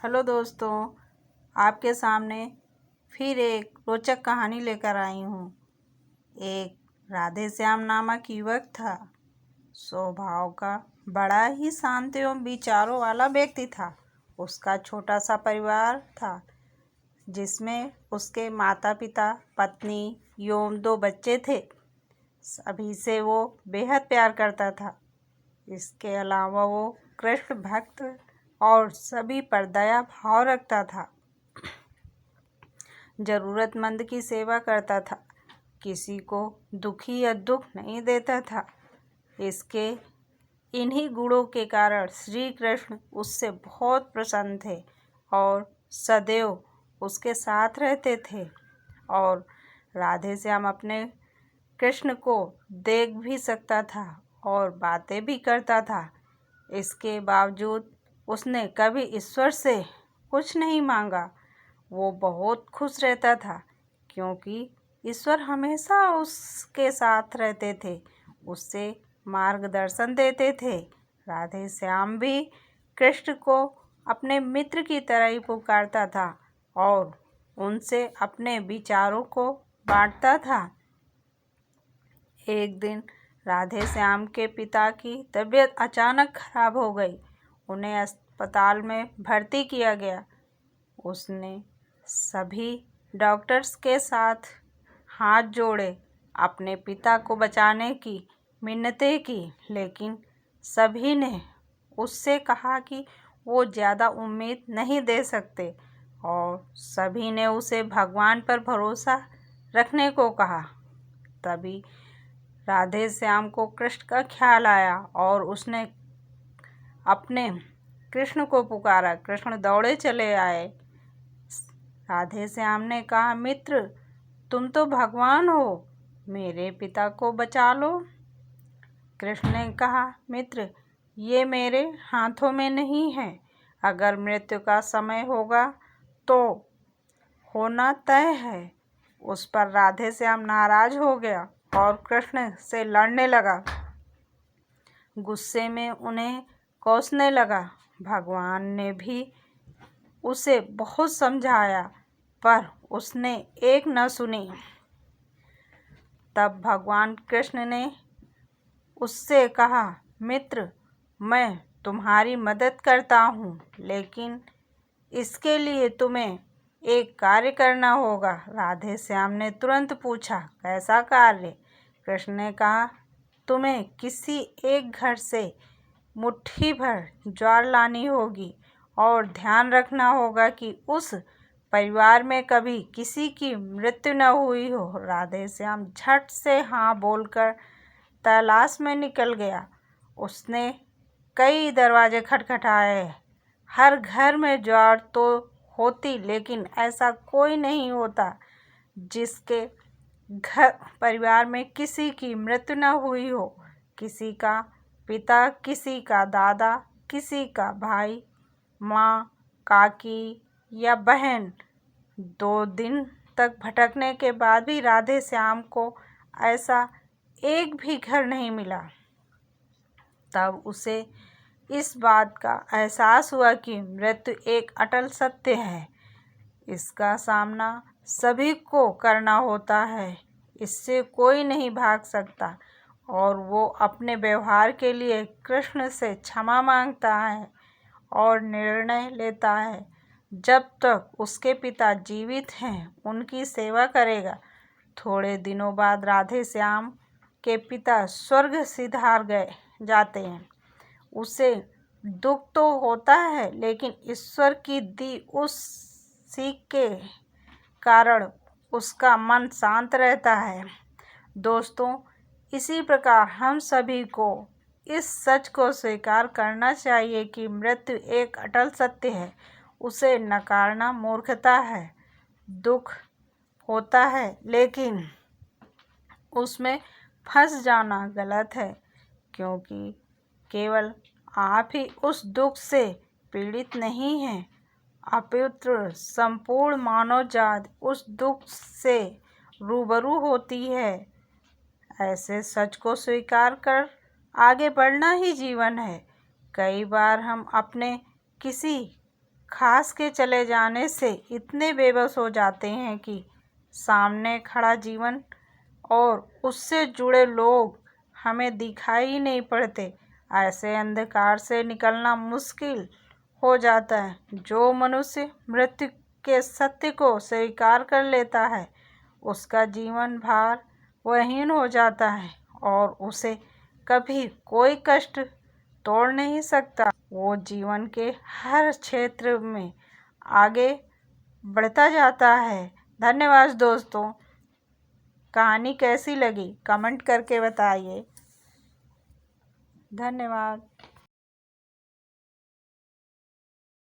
Hello दोस्तों, आपके सामने फिर एक रोचक कहानी लेकर आई हूँ। एक राधे श्याम नामक युवक था। स्वभाव का बड़ा ही शांत एवं विचारों वाला व्यक्ति था। उसका छोटा सा परिवार था जिसमें उसके माता पिता, पत्नी एवं 2 बच्चे थे। सभी से वो बेहद प्यार करता था। इसके अलावा वो कृष्ण भक्त और सभी पर दया भाव रखता था। जरूरतमंद की सेवा करता था। किसी को दुखी या दुख नहीं देता था। इसके इन्हीं गुणों के कारण श्री कृष्ण उससे बहुत प्रसन्न थे और सदैव उसके साथ रहते थे। और राधे श्याम अपने कृष्ण को देख भी सकता था और बातें भी करता था। इसके बावजूद उसने कभी ईश्वर से कुछ नहीं मांगा। वो बहुत खुश रहता था क्योंकि ईश्वर हमेशा उसके साथ रहते थे, उससे मार्गदर्शन देते थे। राधे श्याम भी कृष्ण को अपने मित्र की तरह ही पुकारता था और उनसे अपने विचारों को बांटता था। एक दिन राधे श्याम के पिता की तबीयत अचानक खराब हो गई। उन्हें अस्पताल में भर्ती किया गया। उसने सभी डॉक्टर्स के साथ हाथ जोड़े, अपने पिता को बचाने की मिन्नतें की, लेकिन सभी ने उससे कहा कि वो ज़्यादा उम्मीद नहीं दे सकते और सभी ने उसे भगवान पर भरोसा रखने को कहा। तभी राधे श्याम को कृष्ण का ख्याल आया और उसने अपने कृष्ण को पुकारा। कृष्ण दौड़े चले आए। राधे श्याम ने कहा, मित्र, तुम तो भगवान हो, मेरे पिता को बचा लो। कृष्ण ने कहा, मित्र, ये मेरे हाथों में नहीं है। अगर मृत्यु का समय होगा तो होना तय है। उस पर राधे श्याम नाराज हो गया और कृष्ण से लड़ने लगा। गुस्से में उन्हें कोसने लगा। भगवान ने भी उसे बहुत समझाया पर उसने एक न सुनी। तब भगवान कृष्ण ने उससे कहा, मित्र, मैं तुम्हारी मदद करता हूँ, लेकिन इसके लिए तुम्हें एक कार्य करना होगा। राधे श्याम ने तुरंत पूछा, कैसा कार्य? कृष्ण ने कहा, तुम्हें किसी एक घर से मुट्ठी भर ज्वार लानी होगी और ध्यान रखना होगा कि उस परिवार में कभी किसी की मृत्यु न हुई हो। राधे श्याम झट से हाँ बोलकर तलाश में निकल गया। उसने कई दरवाजे खटखटाए। हर घर में ज्वार तो होती, लेकिन ऐसा कोई नहीं होता जिसके घर परिवार में किसी की मृत्यु न हुई हो। किसी का पिता, किसी का दादा, किसी का भाई, माँ, काकी या बहन। 2 दिन तक भटकने के बाद भी राधे श्याम को ऐसा एक भी घर नहीं मिला। तब उसे इस बात का एहसास हुआ कि मृत्यु एक अटल सत्य है। इसका सामना सभी को करना होता है। इससे कोई नहीं भाग सकता और वो अपने व्यवहार के लिए कृष्ण से क्षमा मांगता है और निर्णय लेता है जब तक उसके पिता जीवित हैं उनकी सेवा करेगा। थोड़े दिनों बाद राधे श्याम के पिता स्वर्ग सिधार जाते हैं। उसे दुख तो होता है, लेकिन ईश्वर की दी उस सीख के कारण उसका मन शांत रहता है। दोस्तों, इसी प्रकार हम सभी को इस सच को स्वीकार करना चाहिए कि मृत्यु एक अटल सत्य है। उसे नकारना मूर्खता है। दुख होता है, लेकिन उसमें फंस जाना गलत है, क्योंकि केवल आप ही उस दुख से पीड़ित नहीं हैं, अपितु संपूर्ण मानव जाति उस दुख से रूबरू होती है। ऐसे सच को स्वीकार कर आगे बढ़ना ही जीवन है। कई बार हम अपने किसी खास के चले जाने से इतने बेबस हो जाते हैं कि सामने खड़ा जीवन और उससे जुड़े लोग हमें दिखाई ही नहीं पड़ते। ऐसे अंधकार से निकलना मुश्किल हो जाता है। जो मनुष्य मृत्यु के सत्य को स्वीकार कर लेता है उसका जीवन भार वहीन हो जाता है और उसे कभी कोई कष्ट तोड़ नहीं सकता। वो जीवन के हर क्षेत्र में आगे बढ़ता जाता है। धन्यवाद दोस्तों। कहानी कैसी लगी कमेंट करके बताइए। धन्यवाद।